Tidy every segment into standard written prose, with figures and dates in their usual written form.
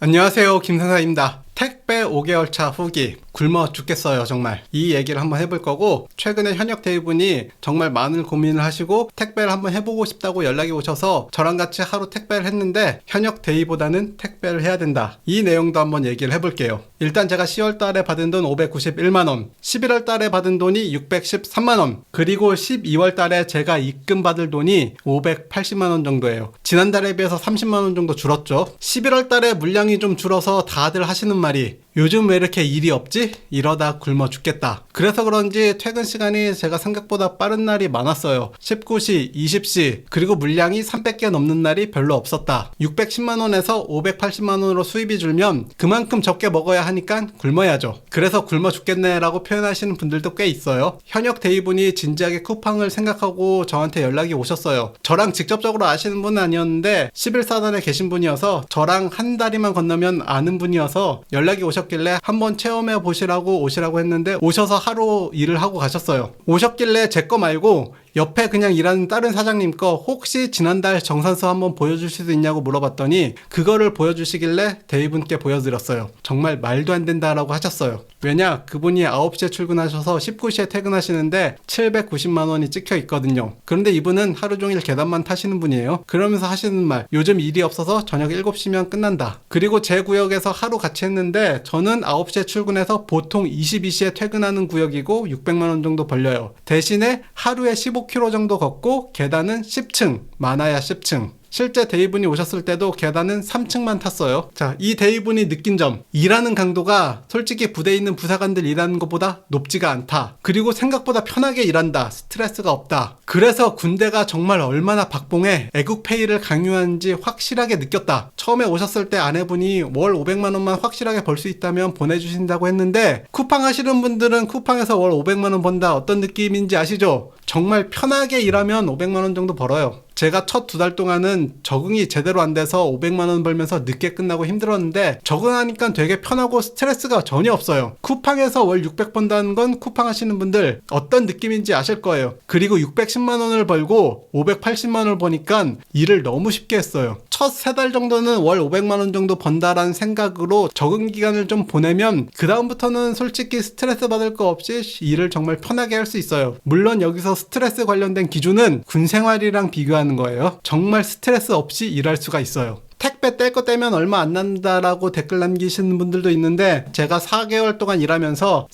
안녕하세요, 김선사입니다. 택배 5개월차 후기. 굶어 죽겠어요, 정말. 이 얘기를 한번 해볼 거고, 최근에 현역 대리분이 정말 많은 고민을 하시고 택배를 한번 해보고 싶다고 연락이 오셔서 저랑 같이 하루 택배를 했는데 현역 대리보다는 택배를 해야 된다. 이 내용도 한번 얘기를 해볼게요. 일단 제가 10월 달에 받은 돈 591만원, 11월 달에 받은 돈이 613만원, 그리고 12월 달에 제가 입금 받을 돈이 580만원 정도예요. 지난달에 비해서 30만원 정도 줄었죠. 11월 달에 물량이 좀 줄어서 다들 하시는 말이 요즘 왜 이렇게 일이 없지? 이러다 굶어 죽겠다. 그래서 그런지 퇴근 시간이 제가 생각보다 빠른 날이 많았어요. 19시, 20시, 그리고 물량이 300개 넘는 날이 별로 없었다. 610만원에서 580만원으로 수입이 줄면 그만큼 적게 먹어야 하니까 굶어야죠. 그래서 굶어 죽겠네 라고 표현하시는 분들도 꽤 있어요. 현역 대리분이 진지하게 쿠팡을 생각하고 저한테 연락이 오셨어요. 저랑 직접적으로 아시는 분은 아니었는데 11사단에 계신 분이어서 저랑 한 다리만 건너면 아는 분이어서 연락이 오셨길래 한번 체험해 보시라고 오시라고 했는데 오셔서 하루 일을 하고 가셨어요. 오셨길래 제 거 말고 옆에 그냥 일하는 다른 사장님 거 혹시 지난달 정산서 한번 보여주실 수 있냐고 물어봤더니 그거를 보여주시길래 대리분께 보여드렸어요. 정말 말도 안 된다라고 하셨어요. 왜냐? 그분이 9시에 출근하셔서 19시에 퇴근하시는데 790만원이 찍혀 있거든요. 그런데 이분은 하루 종일 계단만 타시는 분이에요. 그러면서 하시는 말, 요즘 일이 없어서 저녁 7시면 끝난다. 그리고 제 구역에서 하루 같이 했는데 저는 9시에 출근해서 보통 22시에 퇴근하는 구역이고 600만원 정도 벌려요. 대신에 하루에 15km 정도 걷고 계단은 10층, 많아야 10층. 실제 대리분이 오셨을 때도 계단은 3층만 탔어요. 자, 이 대리분이 느낀 점, 일하는 강도가 솔직히 부대에 있는 부사관들 일하는 것보다 높지가 않다. 그리고 생각보다 편하게 일한다. 스트레스가 없다. 그래서 군대가 정말 얼마나 박봉에 애국페이를 강요하는지 확실하게 느꼈다. 처음에 오셨을 때 아내분이 월 500만원만 확실하게 벌 수 있다면 보내주신다고 했는데 쿠팡 하시는 분들은 쿠팡에서 월 500만원 번다. 어떤 느낌인지 아시죠? 정말 편하게 일하면 500만원 정도 벌어요. 제가 첫 2달 동안은 적응이 제대로 안 돼서 500만원 벌면서 늦게 끝나고 힘들었는데 적응하니까 되게 편하고 스트레스가 전혀 없어요. 쿠팡에서 월 600 번다는 건 쿠팡 하시는 분들 어떤 느낌인지 아실 거예요. 그리고 610만원을 벌고 580만원을 버니까 일을 너무 쉽게 했어요. 첫 3달 정도는 월 500만원 정도 번다라는 생각으로 적응 기간을 좀 보내면 그 다음부터는 솔직히 스트레스 받을 거 없이 일을 정말 편하게 할 수 있어요. 물론 여기서 스트레스 관련된 기준은 군 생활이랑 비교하는 거예요. 정말 스트레스 없이 일할 수가 있어요. 택배 뗄 거 떼면 얼마 안 난다라고 댓글 남기시는 분들도 있는데 제가 4개월 동안 일하면서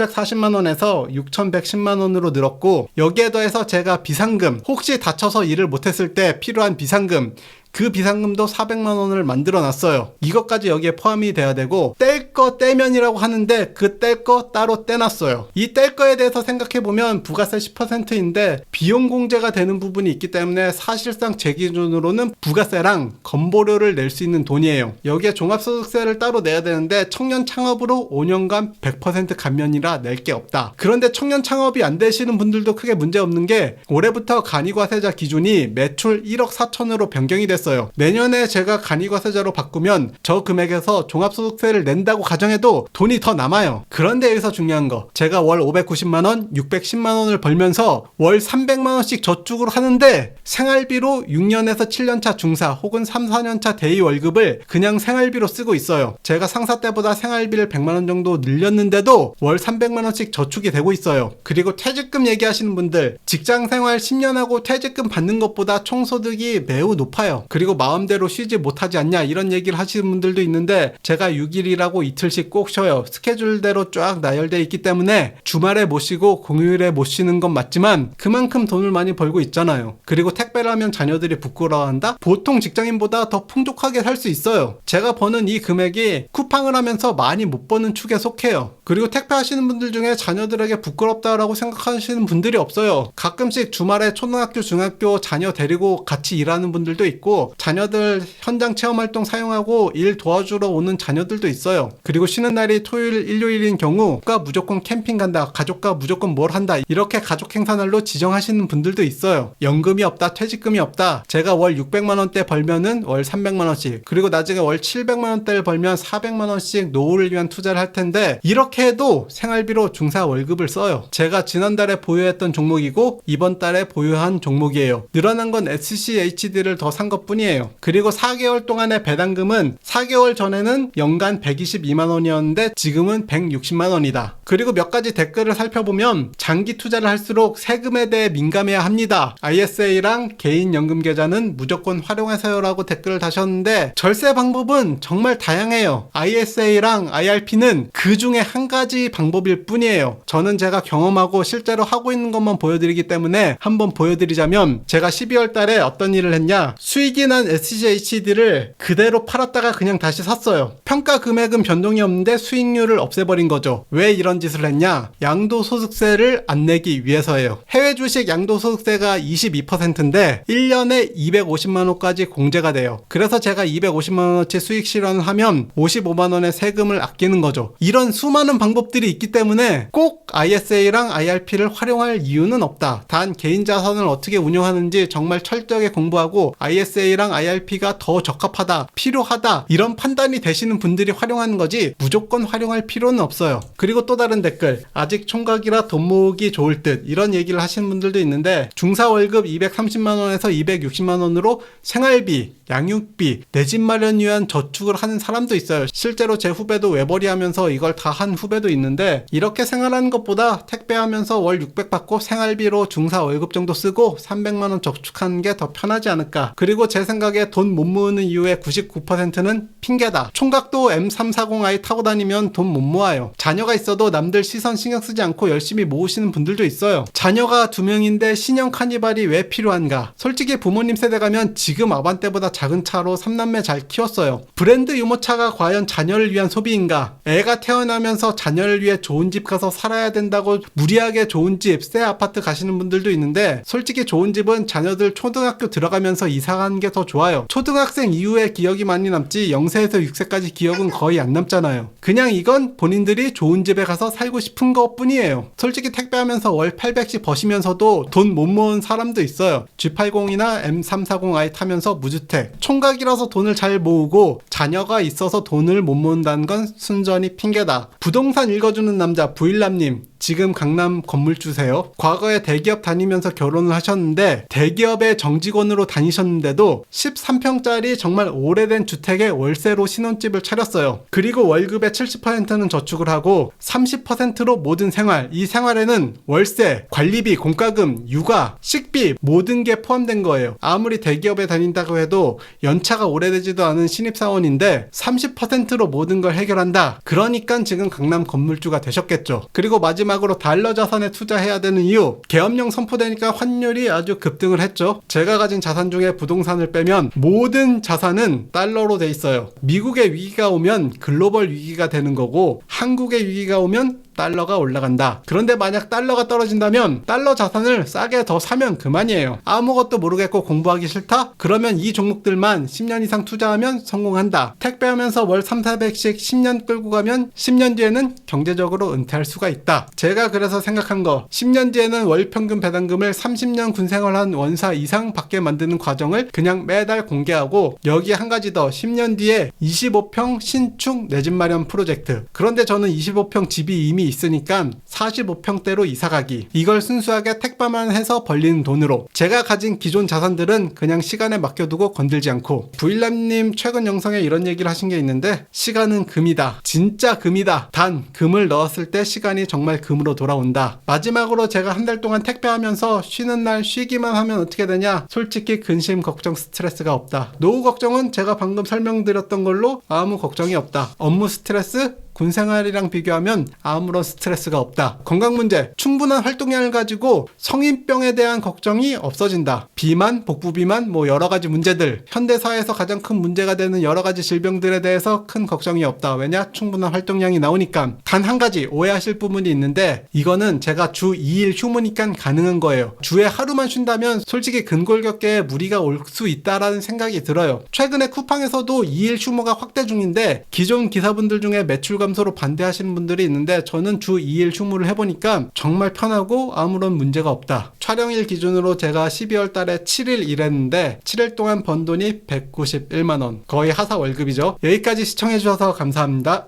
4,740만원에서 6,110만원으로 늘었고 여기에 더해서 제가 비상금, 혹시 다쳐서 일을 못했을 때 필요한 비상금, 그 비상금도 400만원을 만들어 놨어요. 이것까지 여기에 포함이 돼야 되고 뗄 거 떼면이라고 하는데 그 뗄 거 따로 떼놨어요. 이 뗄 거에 대해서 생각해보면 부가세 10%인데 비용 공제가 되는 부분이 있기 때문에 사실상 제 기준으로는 부가세랑 건보료를 낼 수 있는 돈이에요. 여기에 종합소득세를 따로 내야 되는데 청년 창업으로 5년간 100% 감면이라 낼 게 없다. 그런데 청년 창업이 안 되시는 분들도 크게 문제 없는 게 올해부터 간이과세자 기준이 매출 1억 4천으로 변경이 됐어요. 내년에 제가 간이과세자로 바꾸면 저 금액에서 종합소득세를 낸다고 가정해도 돈이 더 남아요. 그런데 여기서 중요한 거, 제가 월 590만원, 610만원을 벌면서 월 300만원씩 저축을 하는데 생활비로 6년에서 7년차 중사 혹은 3, 4년차 대위 월급을 그냥 생활비로 쓰고 있어요. 제가 상사 때보다 생활비를 100만원 정도 늘렸는데도 월 300만원씩 저축이 되고 있어요. 그리고 퇴직금 얘기하시는 분들, 직장생활 10년 하고 퇴직금 받는 것보다 총소득이 매우 높아요. 그리고 마음대로 쉬지 못하지 않냐 이런 얘기를 하시는 분들도 있는데 제가 6일이라고 이틀씩 꼭 쉬어요. 스케줄대로 쫙 나열되어 있기 때문에 주말에 못 쉬고 공휴일에 못 쉬는 건 맞지만 그만큼 돈을 많이 벌고 있잖아요. 그리고 택배를 하면 자녀들이 부끄러워한다? 보통 직장인보다 더 풍족하게 살 수 있어요. 제가 버는 이 금액이 쿠팡을 하면서 많이 못 버는 축에 속해요. 그리고 택배 하시는 분들 중에 자녀들에게 부끄럽다라고 생각하시는 분들이 없어요. 가끔씩 주말에 초등학교, 중학교 자녀 데리고 같이 일하는 분들도 있고 자녀들 현장 체험활동 사용하고 일 도와주러 오는 자녀들도 있어요. 그리고 쉬는 날이 토요일, 일요일인 경우가 무조건 캠핑 간다, 가족과 무조건 뭘 한다, 이렇게 가족 행사날로 지정하시는 분들도 있어요. 연금이 없다, 퇴직금이 없다, 제가 월 600만원대 벌면은 월 300만원씩, 그리고 나중에 월 700만원대를 벌면 400만원씩 노후를 위한 투자를 할 텐데 이렇게 이렇게 해도 생활비로 중사 월급을 써요. 제가 지난달에 보유했던 종목이고 이번 달에 보유한 종목이에요. 늘어난 건 SCHD를 더 산 것뿐이에요. 그리고 4개월 동안의 배당금은 4개월 전에는 연간 122만 원이었는데 지금은 160만 원이다. 그리고 몇 가지 댓글을 살펴보면 장기 투자를 할수록 세금에 대해 민감해야 합니다. ISA랑 개인연금 계좌는 무조건 활용하세요 라고 댓글을 다셨는데 절세 방법은 정말 다양해요. ISA랑 IRP는 그 중에 한 가지 방법일 뿐이에요. 저는 제가 경험하고 실제로 하고 있는 것만 보여드리기 때문에 한번 보여드리자면 제가 12월 달에 어떤 일을 했냐, 수익이 난 SCHD를 그대로 팔았다가 그냥 다시 샀어요. 평가 금액은 변동이 없는데 수익률을 없애버린 거죠. 왜 이런 짓을 했냐, 양도소득세를 안 내기 위해서예요. 해외 주식 양도소득세가 22%인데 1년에 250만원까지 공제가 돼요. 그래서 제가 250만원어치 수익 실현을 하면 55만원의 세금을 아끼는 거죠. 이런 수많은 방법들이 있기 때문에 꼭 ISA랑 IRP를 활용할 이유는 없다. 단 개인 자산을 어떻게 운용하는지 정말 철저하게 공부하고 ISA랑 IRP가 더 적합하다, 필요하다 이런 판단이 되시는 분들이 활용하는 거지 무조건 활용할 필요는 없어요. 그리고 또 다른 댓글, 아직 총각이라 돈 모으기 좋을 듯 이런 얘기를 하시는 분들도 있는데 중사 월급 230만원에서 260만원으로 생활비, 양육비, 내 집 마련 위한 저축을 하는 사람도 있어요. 실제로 제 후배도 외벌이 하면서 이걸 다 한 후배도 있는데 이렇게 생활하는 것보다 택배하면서 월 600 받고 생활비로 중사 월급 정도 쓰고 300만원 저축하는 게 더 편하지 않을까. 그리고 제 생각에 돈 못 모으는 이유의 99%는 핑계다. 총각도 M340i 타고 다니면 돈 못 모아요. 자녀가 있어도 남들 시선 신경 쓰지 않고 열심히 모으시는 분들도 있어요. 자녀가 2명인데 신형 카니발이 왜 필요한가. 솔직히 부모님 세대 가면 지금 아반떼보다 작은 차로 3남매 잘 키웠어요. 브랜드 유모차가 과연 자녀를 위한 소비인가. 애가 태어나면서 자녀를 위해 좋은 집 가서 살아야 된다고 무리하게 좋은 집, 새 아파트 가시는 분들도 있는데 솔직히 좋은 집은 자녀들 초등학교 들어가면서 이사가는 게 더 좋아요. 초등학생 이후에 기억이 많이 남지 0세에서 6세까지 기억은 거의 안 남잖아요. 그냥 이건 본인들이 좋은 집에 가서 살고 싶은 것 뿐이에요. 솔직히 택배하면서 월 800씩 버시면서도 돈 못 모은 사람도 있어요. G80이나 M340i 타면서 무주택, 총각이라서 돈을 잘 모으고 자녀가 있어서 돈을 못 모은다는 건 순전히 핑계다. 부동산 읽어주는 남자 부일남님, 지금 강남 건물주세요. 과거에 대기업 다니면서 결혼을 하셨는데 대기업의 정직원으로 다니셨는데도 13평짜리 정말 오래된 주택에 월세로 신혼집을 차렸어요. 그리고 월급의 70%는 저축을 하고 30%로 모든 생활, 이 생활에는 월세, 관리비, 공과금, 육아, 식비 모든 게 포함된 거예요. 아무리 대기업에 다닌다고 해도 연차가 오래되지도 않은 신입사원인데 30%로 모든 걸 해결한다. 그러니까 지금 강남 건물주가 되셨겠죠. 그리고 마지막으로 달러 자산에 투자해야 되는 이유, 계엄령 선포되니까 환율이 아주 급등을 했죠. 제가 가진 자산 중에 부동산을 빼면 모든 자산은 달러로 돼 있어요. 미국의 위기가 오면 글로벌 위기가 되는 거고 한국의 위기가 오면 달러가 올라간다. 그런데 만약 달러가 떨어진다면 달러 자산을 싸게 더 사면 그만이에요. 아무것도 모르겠고 공부하기 싫다? 그러면 이 종목들만 10년 이상 투자하면 성공한다. 택배하면서 월 3,400씩 10년 끌고 가면 10년 뒤에는 경제적으로 은퇴할 수가 있다. 제가 그래서 생각한 거, 10년 뒤에는 월 평균 배당금을 30년 군생활한 원사 이상 받게 만드는 과정을 그냥 매달 공개하고 여기에 한 가지 더, 10년 뒤에 25평 신축 내 집 마련 프로젝트. 그런데 저는 25평 집이 이미 있으니까 45평대로 이사가기. 이걸 순수하게 택배만 해서 벌리는 돈으로. 제가 가진 기존 자산들은 그냥 시간에 맡겨두고 건들지 않고. 부일남님 최근 영상에 이런 얘기를 하신 게 있는데 시간은 금이다. 진짜 금이다. 단 금을 넣었을 때 시간이 정말 금으로 돌아온다. 마지막으로 제가 한 달 동안 택배하면서 쉬는 날 쉬기만 하면 어떻게 되냐? 솔직히 근심, 걱정, 스트레스가 없다. 노후 걱정은 제가 방금 설명드렸던 걸로 아무 걱정이 없다. 업무 스트레스? 군생활이랑 비교하면 아무런 스트레스가 없다. 건강 문제, 충분한 활동량을 가지고 성인병에 대한 걱정이 없어진다. 비만, 복부비만, 여러 가지 문제들, 현대사회에서 가장 큰 문제가 되는 여러 가지 질병들에 대해서 큰 걱정이 없다. 왜냐? 충분한 활동량이 나오니까. 단 한 가지 오해하실 부분이 있는데 이거는 제가 주 2일 휴무니까 가능한 거예요. 주에 하루만 쉰다면 솔직히 근골격계에 무리가 올 수 있다라는 생각이 들어요. 최근에 쿠팡에서도 2일 휴무가 확대 중인데 기존 기사분들 중에 매출 감소로 반대하시는 분들이 있는데 저는 주 2일 휴무를 해보니까 정말 편하고 아무런 문제가 없다. 촬영일 기준으로 제가 12월 달에 7일 일했는데 7일 동안 번 돈이 191만원. 거의 하사 월급이죠. 여기까지 시청해주셔서 감사합니다.